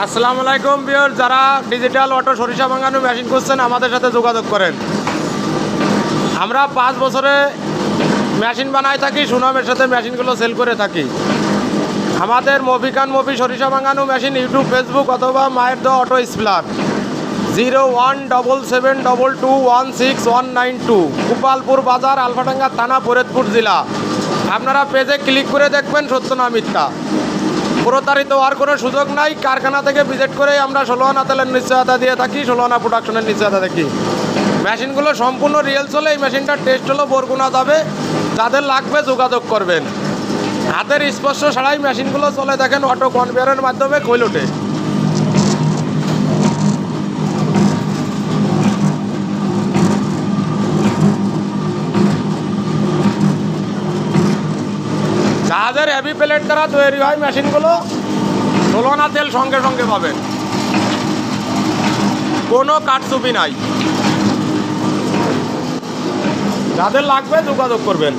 আসসালামু আলাইকুম ভিউয়ার, যারা ডিজিটাল অটো সরিষা ভাঙানো মেশিন করছেন আমাদের সাথে যোগাযোগ করেন। আমরা 5 বছরে মেশিন বানাই থাকি, সুনামের সাথে মেশিনগুলো সেল করে থাকি। আমাদের মফি সরিষা ভাঙানো মেশিন ইউটিউব, ফেসবুক অথবা মায়ের দ অটো স্প্লার 017722169192, গোপালপুর বাজার, আলফাডাঙ্গা থানা, ফরিদপুর জেলা। আপনারা পেজে ক্লিক করে দেখবেন সত্য না মিথ্যা। প্রতারিত হওয়ার কোনো সুযোগ নাই। কারখানা থেকে ভিজিট করেই আমরা 16 আনা তেলের নিশ্চয়তা দিয়ে থাকি, 16 আনা প্রোডাকশনের নিশ্চয়তা দেখি। মেশিনগুলো সম্পূর্ণ রিয়েল চলে। এই মেশিনটার টেস্ট হলো বরগুনা যাবে। যাদের লাগবে যোগাযোগ করবেন। হাতের স্পর্শ ছাড়াই মেশিনগুলো চলে, দেখেন অটো কনভেয়ারের মাধ্যমে খৈল ওঠে। জাহাজের হেভি প্লেট দ্বারা তৈরি হয় মেশিনগুলো। 16 আনা তেল সঙ্গে সঙ্গে পাবেন, কোনো কাটচুপি নাই। যাদের লাগবে যোগাযোগ করবেন।